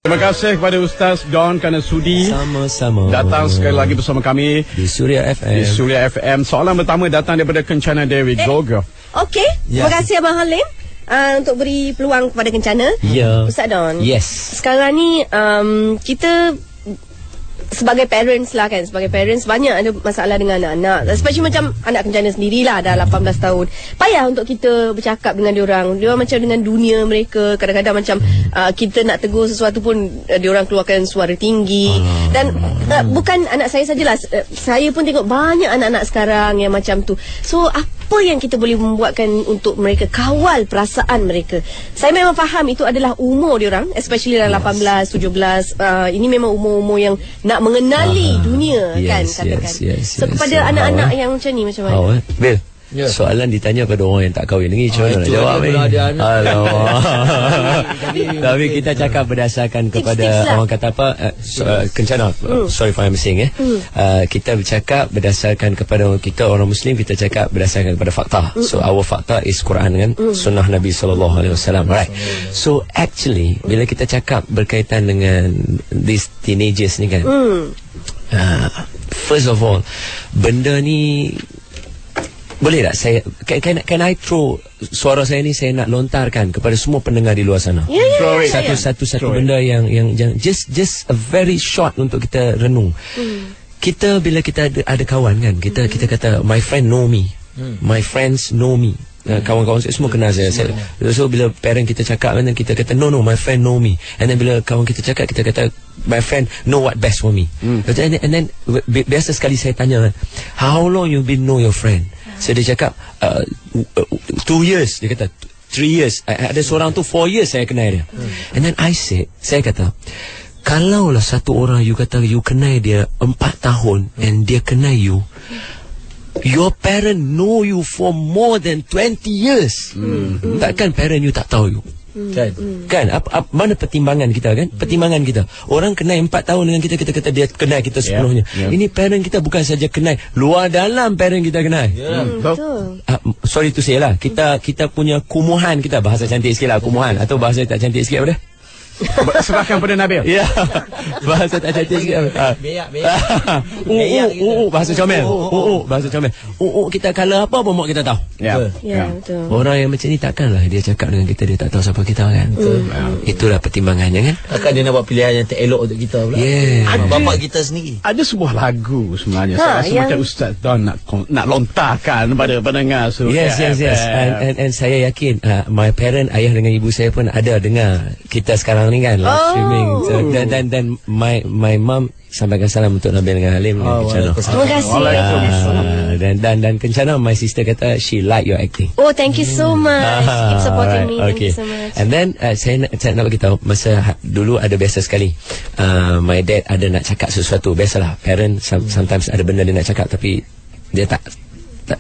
Terima kasih kepada Ustaz Don kerana sudi sama-sama datang sekali lagi bersama kami di Suria FM. Di Suria FM. Soalan pertama datang daripada Kencana Dewi. Go. Okey, terima kasih Abang Halim untuk beri peluang kepada Kencana. Ya. Ustaz Don. Yes. Sekarang ni kita sebagai parents lah kan, sebagai parents banyak ada masalah dengan anak-anak, especially macam anak Kencana sendirilah dah 18 tahun. Payah untuk kita bercakap dengan diorang macam dengan dunia mereka. Kadang-kadang macam kita nak tegur sesuatu pun diorang keluarkan suara tinggi. Dan bukan anak saya sajalah, saya pun tengok banyak anak-anak sekarang yang macam tu. So apa yang kita boleh membuatkan untuk mereka kawal perasaan mereka? Saya memang faham itu adalah umur diorang, especially dalam 18, 17. Ini memang umur-umur yang nak mengenali dunia, kan, katakan. So kepada anak-anak yang macam ni, macam mana? Bil, soalan ditanya pada orang yang tak kahwin lagi, macam mana nak jawab ni? Tapi kita cakap berdasarkan kepada orang kata apa, Kencana, sorry for I'm saying kita bercakap berdasarkan kepada kita orang Muslim, kita cakap berdasarkan kepada fakta. So our fakta is Quran dengan sunnah Nabi SAW, right? So actually bila kita cakap berkaitan dengan these teenagers ni kan, first of all, benda ni boleh tak saya can I throw suara saya ni, saya nak lontarkan kepada semua pendengar di luar sana. Satu benda yang just a very short untuk kita renung. Kita bila kita ada kawan kan, kita kata my friend know me, my friends know me. Kawan-kawan saya semua kenal saya. So bila parent kita cakap kan, kita kata no my friend know me. And then bila kawan kita cakap, kita kata my friend know what best for me. And then biasa sekali saya tanya, how long you been know your friend? So dia cakap 2 years. Dia kata 3 years. Ada seorang tu 4 years saya kenal dia. And then saya kata, kalaulah satu orang you kata you kenal dia 4 tahun and dia kenal you, your parent know you for more than 20 years. Takkan parent you tak tahu you? Kan? Mana pertimbangan kita kan? Pertimbangan kita. Orang kenal 4 tahun dengan kita kata dia kenal kita sepenuhnya. Ini parent kita bukan saja kenal, luar dalam parent kita kenal. Sorry to say lah, kita punya kumuhan kita, bahasa cantik sikit lah kumuhan, atau bahasa tak cantik sikit apa dia? Serahkan pada Nabil. Ya. Bahasa tak cantik sikit. Beyak. Bahasa comel. Bahasa comel. Kita kalau apa pun mak kita tahu. Ya, betul. Orang yang macam ni takkanlah dia cakap dengan kita dia tak tahu siapa kita kan. Itulah pertimbangannya kan. Takkan dia nak buat pilihan yang tak elok untuk kita pula. Bapak kita sendiri. Ada sebuah lagu sebenarnya saya rasa macam Ustaz Don nak lontarkan pada pendengar. Yes. And saya yakin my parent, ayah dengan ibu saya pun ada dengar kita sekarang ni kan, live streaming. So, dan my mom sampaikan salam untuk Nabil dengan Halim. Terima kasih. Dan Kencana, my sister kata she like your acting. Oh, thank you so much. Keep supporting me. Thank you so much. And then saya nak beritahu, masa dulu ada biasa sekali my dad ada nak cakap sesuatu. Biasalah parent sometimes ada benda dia nak cakap tapi dia tak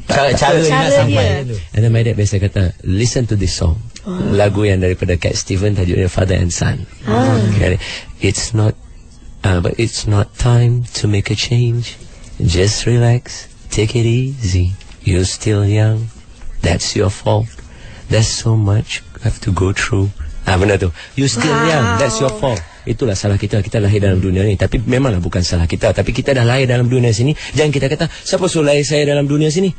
cara dia nak sampai. And then my dad biasa kata, listen to this song. Lagu yang daripada Cat Stevens, tajuknya Father and Son. Okay. It's not time to make a change. Just relax, take it easy. You're still young. That's your fault. There's so much you have to go through. Benda tu, you still young, that's your fault. Itulah salah kita lahir dalam dunia ni. Tapi memanglah bukan salah kita, tapi kita dah lahir dalam dunia sini. Jangan kita kata siapa suruh lahir saya dalam dunia sini.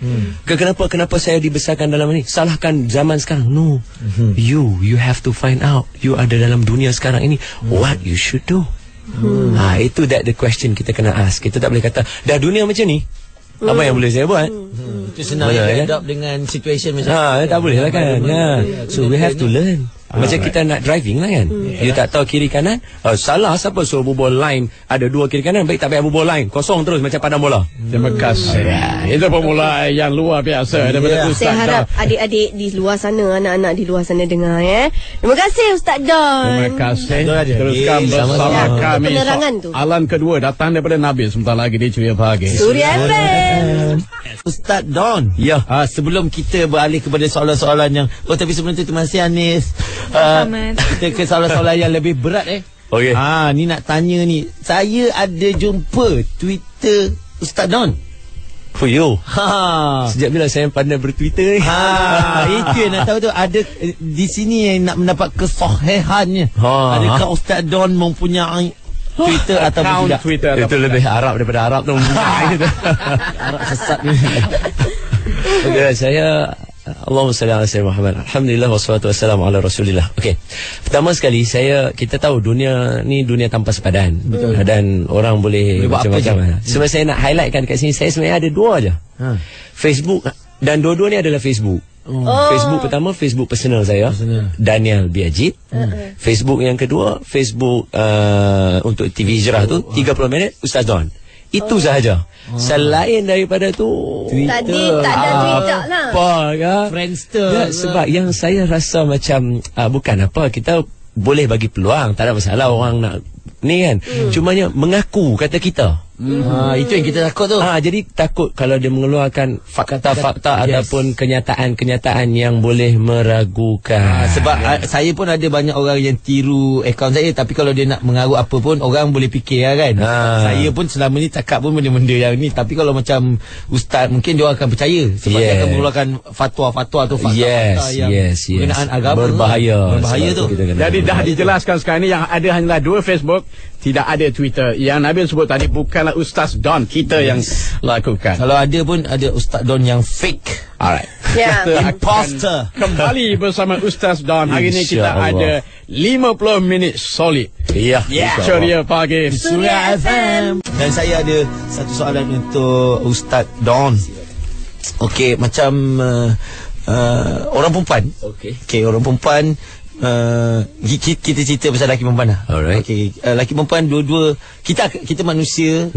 Kenapa saya dibesarkan dalam ini? Salahkan zaman sekarang. No, you have to find out, you ada dalam dunia sekarang ini, what you should do. Itu the question kita kena ask. Kita tak boleh kata dah dunia macam ni, apa yang boleh saya buat? Itu senang adapt dengan situation macam tak boleh lah kan. So we have to learn. Macam kita nak driving lah kan, you tak tahu kiri kanan, salah siapa suruh berbual line ada 2 kiri kanan, baik tak payah berbual line, kosong terus macam padang bola. Terima kasih. Itu permulaan yang luar biasa daripada Ustaz Don. Saya harap adik-adik di luar sana, anak-anak di luar sana dengar Terima kasih Ustaz Don. Terima kasih. Teruskan bersama kami. Soalan kedua datang daripada Nabil sebentar lagi di Ceria Pagi Suria FM. Ustaz Don. Sebelum kita beralih kepada soalan-soalan yang tapi sebelum itu terima kasih Anis. Kita ke soalan-soalan yang lebih berat Okay. Ni nak tanya ni. Saya ada jumpa Twitter Ustaz Don. Fuyo. Sejak bila saya pandai bertwitter ni? Itu yang nak tahu tu. Ada di sini yang nak mendapat kesahihannya. Adakah Ustaz Don mempunyai Twitter atau tidak? Twitter itu lebih Arab daripada Arab tu. Arab sesat ni. Okay, saya Allahumma salli ala sayyidina Muhammad. Alhamdulillah wassalatu wassalamu ala Rasulillah. Okey. Pertama sekali kita tahu dunia ni dunia tanpa sepadan. Betul. Dan orang boleh macam-macam. Sebenarnya saya nak highlightkan kat sini, saya sebenarnya ada dua aja. Facebook, dan dua-dua ni adalah Facebook. Facebook pertama, Facebook personal saya, Daniel Biajit. Facebook yang kedua, Facebook untuk TV Hijrah tu 30 minit Ustaz Don. Itu sahaja. Selain daripada tu Twitter. Tadi tak ada Twitter lah. Apa kan? Friendster. Sebab yang saya rasa macam bukan apa, kita boleh bagi peluang, tak ada masalah orang nak ni kan. Cumanya mengaku kata kita. Itu yang kita takut tu. Jadi takut kalau dia mengeluarkan fakta-fakta ataupun kenyataan-kenyataan yang boleh meragukan. Sebab saya pun ada banyak orang yang tiru akaun saya, tapi kalau dia nak mengaruh apa pun orang boleh fikir kan. Saya pun selama ni cakap pun benda-benda yang ni, tapi kalau macam ustaz mungkin dia akan percaya sebab dia akan mengeluarkan fatwa-fatwa atau fakta-fakta yang berkenaan agama. Berbahaya tu. Jadi dah dijelaskan sekarang ni yang ada hanyalah 2 Facebook, tidak ada Twitter. Yang Nabil sebut tadi bukanlah Ustaz Don kita yang lakukan. Kalau ada pun ada Ustaz Don yang fake. Alright. Imposter. Kembali bersama Ustaz Don. Hari ini kita ada 50 minit solid. Ceria pagi Suria FM. Dan saya ada satu soalan untuk Ustaz Don. Okey, macam orang perempuan. Okey, orang perempuan. Kita cerita pasal lelaki perempuan lah. Alright. Okay. Lelaki perempuan dua-dua kita manusia.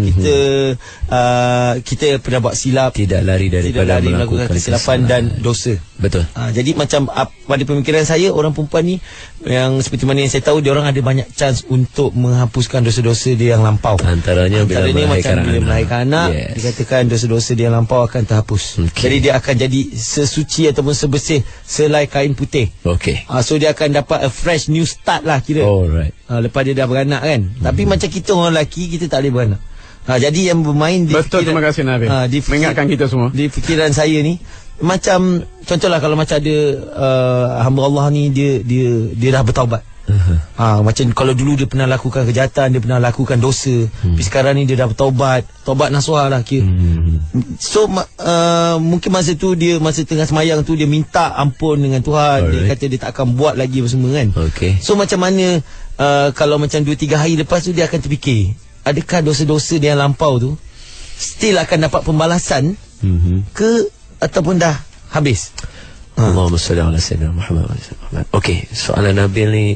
Kita pernah buat silap. Tidak lari daripada melakukan kesilapan dan dosa. Betul. Jadi macam pada pemikiran saya, orang perempuan ni yang seperti mana yang saya tahu, dia orang ada banyak chance untuk menghapuskan dosa-dosa dia yang lampau. Antaranya bila melahirkan anak, dikatakan dosa-dosa dia yang lampau akan terhapus. Jadi dia akan jadi sesuci ataupun sebersih selai kain putih. So dia akan dapat a fresh new start lah kira. Lepas dia dah beranak kan. Tapi macam kita orang lelaki, kita tak boleh beranak. Jadi yang bermain di betul, terima kasih Nabil mengingatkan kita semua. Di fikiran saya ni, macam contohlah kalau macam ada hamba Allah ni, dia dah bertaubat. Macam kalau dulu dia pernah lakukan kejahatan, dia pernah lakukan dosa, tapi sekarang ni dia dah bertaubat, taubat nasuha lah kira. So mungkin masa tengah semayang tu dia minta ampun dengan Tuhan. Dia kata dia tak akan buat lagi apa semua kan. So macam mana kalau macam 2-3 hari lepas tu dia akan terfikir, adakah dosa-dosa dia yang lampau tu still akan dapat pembalasan ke ataupun dah habis? Allahumma salli ala sayyidina Muhammad. Okey, soalan Nabil ni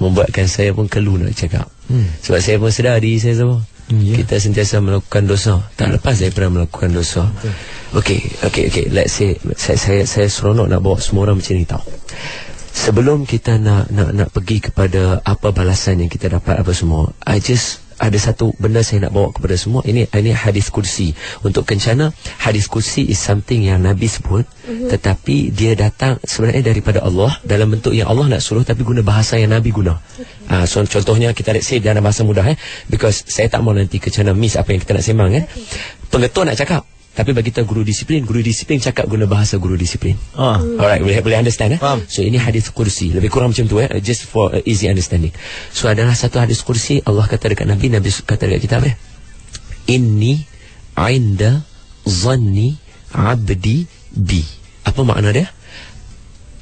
membuatkan saya pun kelu nak cakap. Sebab saya pun sedar diri saya semua. Kita sentiasa melakukan dosa. Tak lepas saya pernah melakukan dosa. Okey. Let's say saya seronok nak bawa semua orang macam ni tahu. Sebelum kita nak pergi kepada apa balasan yang kita dapat apa semua, ada satu benda saya nak bawa kepada semua. Ini hadis kursi. Untuk kencana, hadis kursi is something yang Nabi sebut, tetapi dia datang sebenarnya daripada Allah dalam bentuk yang Allah nak suruh, tapi guna bahasa yang Nabi guna. So contohnya kita let's say dalam bahasa mudah because saya tak mau nanti kencana miss apa yang kita nak sembang Pengetua nak cakap, tapi bagi kita guru disiplin cakap guna bahasa guru disiplin. Alright, boleh understand So ini hadis kursi, lebih kurang macam tu just for easy understanding. So adalah satu hadis kursi, Allah kata dekat Nabi kata dekat kita Inni inda zanni abdi bi. Apa makna dia?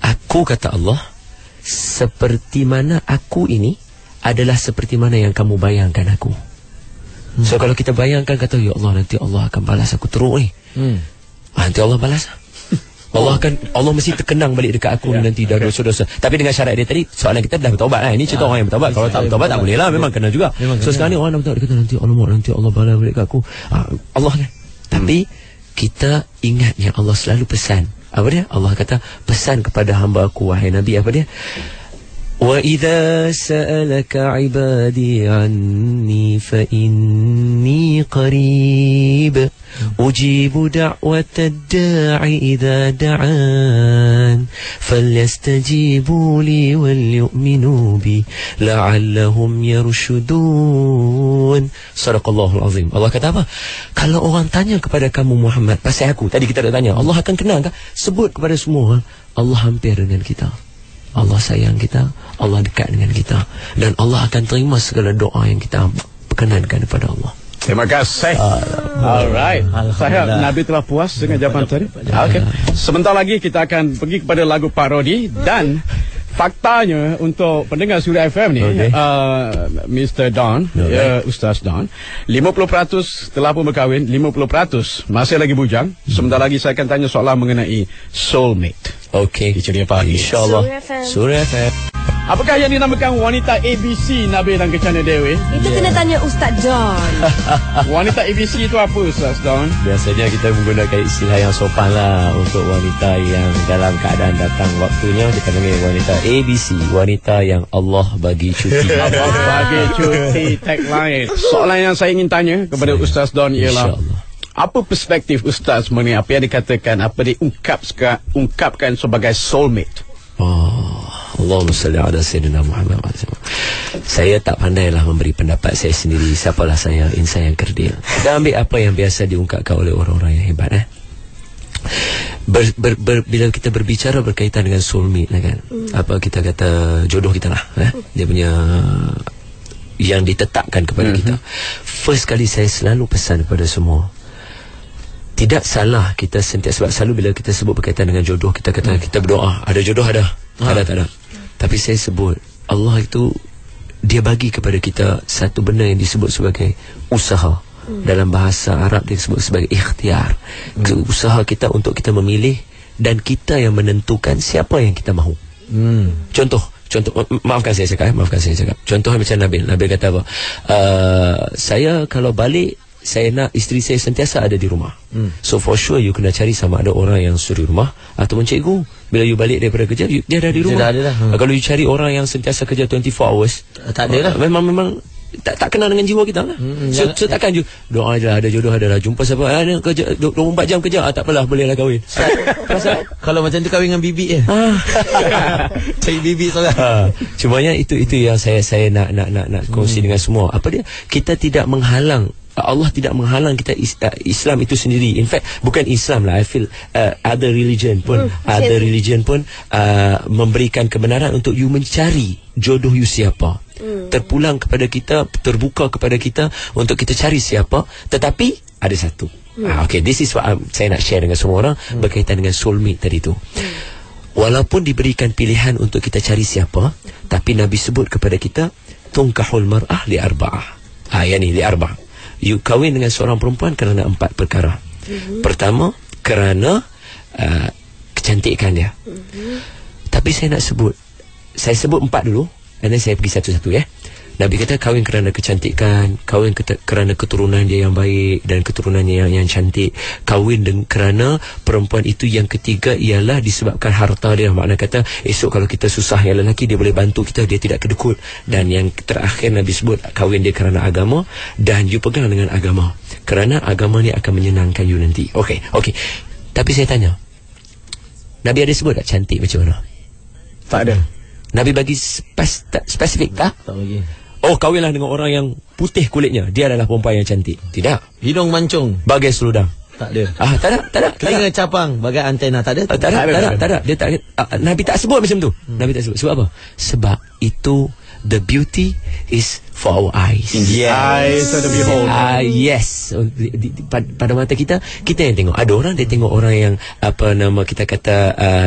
Aku, kata Allah, seperti mana aku ini adalah seperti mana yang kamu bayangkan aku. So kalau kita bayangkan, kata ya Allah, nanti Allah akan balas aku teruk ni. Nanti Allah balas. Allah mesti terkenang balik dekat aku nanti dah dosa-dosa. Tapi dengan syarat dia tadi, soalan kita dah bertaubat Ini cerita orang yang bertaubat. Kalau tak bertaubat tak boleh lah, memang kena juga. So sekarang ni orang dah bertaubat, dia kata nanti Allah balas balik kat aku. Allah kan. Tapi kita ingat yang Allah selalu pesan. Apa dia? Allah kata, pesan kepada hamba aku wahai Nabi, apa dia? وَإِذَا سَأَلَكَ عِبَادِي عَنِّي فَإِنِّي قَرِيبٌ أُجِيبُ دَعْوَةَ الدَّاعِ إِذَا دَعَانِ فَلْيَسْتَجِيبُوا لِي وَلْيُؤْمِنُوا بِي لَعَلَّهُمْ يَرْشُدُونَ. Sadaqallahul Azim. Allah kata apa? Kalau orang tanya kepada kamu Muhammad pasal aku, tadi kita dah tanya, Allah akan kenal kan? Sebut kepada semua orang, Allah hampir dengan kita, Allah sayang kita, Allah dekat dengan kita, dan Allah akan terima segala doa yang kita perkenankan kepada Allah. Terima kasih. Alright. Saya Nabi telah puas dengan jawapan tadi. Okey. Sebentar lagi kita akan pergi kepada lagu parodi, dan faktanya untuk pendengar Suria FM ni, Mr. Don, Ustaz Don, 50% telah pun berkahwin, 50% masih lagi bujang. Sebentar lagi saya akan tanya soalan mengenai soulmate. Okey. Di Ceria Pagi. InsyaAllah. Suria FM. Apakah yang dinamakan wanita ABC, Nabil dan Kecana Dewi? Itu kena tanya Ustaz John. Wanita ABC itu apa, Ustaz Don? Biasanya kita menggunakan istilah yang sopan lah untuk wanita yang dalam keadaan datang waktunya. Kita panggil wanita ABC, wanita yang Allah bagi cuti. Allah bagi cuti, tagline. Soalan yang saya ingin tanya kepada Ustaz Don ialah, apa perspektif Ustaz mengenai apa yang dikatakan, apa diungkapkan sebagai soulmate? Allahumma salli ala Sayyidina Muhammad. Saya tak pandailah memberi pendapat saya sendiri. Siapalah saya, insan yang kerdil. Kita ambil apa yang biasa diungkapkan oleh orang-orang yang hebat. Bila kita berbicara berkaitan dengan soulmate kan, apa kita kata jodoh kita lah, dia punya yang ditetapkan kepada kita. First kali saya selalu pesan kepada semua, tidak salah kita sentiasa, sebab selalu bila kita sebut berkaitan dengan jodoh, kita kata kita berdoa, ada jodoh, ada tak ada. Tapi saya sebut, Allah itu dia bagi kepada kita satu benda yang disebut sebagai usaha. Dalam bahasa Arab dia disebut sebagai ikhtiar. Usaha kita untuk kita memilih, dan kita yang menentukan siapa yang kita mahu. Contoh, maafkan saya cakap. Contoh macam Nabil kata apa? Saya kalau balik, saya nak isteri saya sentiasa ada di rumah. So for sure you kena cari sama ada orang yang suri rumah ataupun cikgu. Bila you balik daripada kerja, dia ada di rumah. Kalau you cari orang yang sentiasa kerja 24 hours, tak ada lah. Memang tak kenal dengan jiwa kita lah. So takkan you doa je lah, ada jodoh adalah jumpa siapa, kerja 24 jam kerja, tak apalah, bolehlah kahwin. Kalau macam tu kahwin dengan bibik je. Cari bibik solat. Cumanya itu yang saya nak kongsi dengan semua. Apa dia? Kita tidak menghalang, Allah tidak menghalang kita. Islam itu sendiri, in fact bukan Islam lah, I feel other religion pun memberikan kebenaran untuk you mencari jodoh you siapa. Terpulang kepada kita, terbuka kepada kita untuk kita cari siapa. Tetapi ada satu, okay, this is what saya nak share dengan semua orang berkaitan dengan soulmate tadi tu. Walaupun diberikan pilihan untuk kita cari siapa, tapi Nabi sebut kepada kita, tunkahul mar'ah li arba'ah. Yani li arba'ah, you kahwin dengan seorang perempuan kerana 4 perkara. Pertama, kerana kecantikan dia. Tapi saya sebut 4 dulu, dan saya pergi satu-satu ya. Nabi kata kahwin kerana kecantikan, kahwin kerana keturunan dia yang baik dan keturunannya yang cantik, kahwin kerana perempuan itu yang ketiga ialah disebabkan harta dia. Makna kata esok kalau kita susah yang lelaki, dia boleh bantu kita, dia tidak kedekut. Dan yang terakhir Nabi sebut kahwin dia kerana agama, dan you pegang dengan agama, kerana agama ni akan menyenangkan you nanti. Okey. Tapi saya tanya, Nabi ada sebut tak cantik macam mana? Tak ada. Nabi bagi spesifik tak? Tak bagi. Kahwinlah dengan orang yang putih kulitnya, dia adalah perempuan yang cantik. Tidak. Hidung mancung bagai seludang. Tak ada. Tak ada. Telinga capang bagai antena. Tak ada. Tak ada. Dia tak. Nabi tak sebut macam tu. Nabi tak sebut. Sebab apa? Sebab itu the beauty is for our eyes. Eyes of the beholder. Yes. Pada mata kita yang tengok. Ada orang dia tengok orang yang kita kata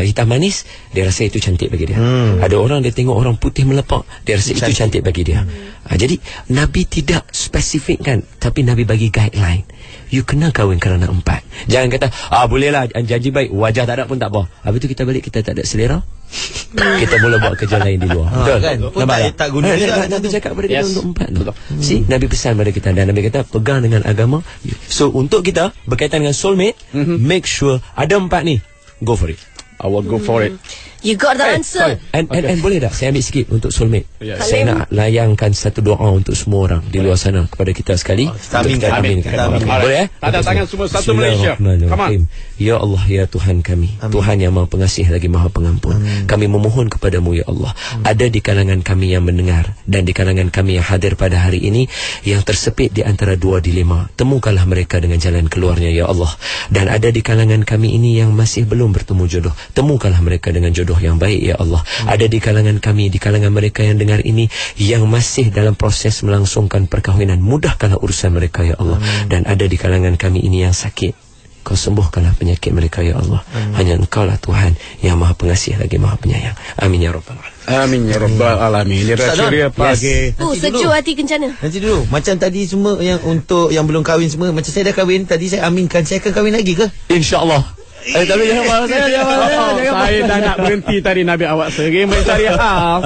hitam manis, dia rasa itu cantik bagi dia. Ada orang dia tengok orang putih melepak, dia rasa itu cantik bagi dia. Jadi Nabi tidak spesifikkan, tapi Nabi bagi guideline. You kena kahwin kerana 4. Jangan kata bolehlah janji baik, wajah tak ada pun tak apa. Habis tu kita balik, kita tak ada selera, kita mula buat kerja lain di luar. Betul kan? Tak guna juga. Nabi cakap pada kita untuk 4 tu. See, Nabi pesan pada kita, dan Nabi kata pegang dengan agama. So untuk kita berkaitan dengan soulmate, make sure ada 4 ni, go for it. I will go for it. You got the answer. And boleh tak saya ambil sikit untuk soulmate? Saya Halim. nak layangkan satu doa untuk semua orang di luar sana kepada kita sekali. Kita aminkan. Boleh Tanda tangan semua satu Malaysia. Come on. Ya Allah, ya Tuhan kami, Tuhan yang Maha Pengasih lagi Maha Pengampun. Kami memohon kepadamu ya Allah. Ada di kalangan kami yang mendengar dan di kalangan kami yang hadir pada hari ini yang tersepit di antara dua dilema. Temukanlah mereka dengan jalan keluarnya ya Allah. Dan ada di kalangan kami ini yang masih belum bertemu jodoh. Temukanlah mereka dengan jodoh yang baik ya Allah. Ada di kalangan kami, di kalangan mereka yang dengar ini yang masih dalam proses melangsungkan perkahwinan, mudahkanlah urusan mereka ya Allah. Dan ada di kalangan kami ini yang sakit, Kau sembuhkanlah penyakit mereka ya Allah. Hanya Engkau lah Tuhan yang Maha Pengasih lagi Maha Penyayang. Amin ya rabbal alamin. Amin ya rabbal alamin. Ceria pagi. Sejuk hati kencana. Nanti dulu, macam tadi semua yang untuk yang belum kahwin semua, macam saya dah kahwin, tadi saya aminkan saya akan kahwin lagi ke? InsyaAllah. Tapi jangan marah saya, jangan marah saya. Saya dah nak berhenti tadi Nabi awak sering mencari hal.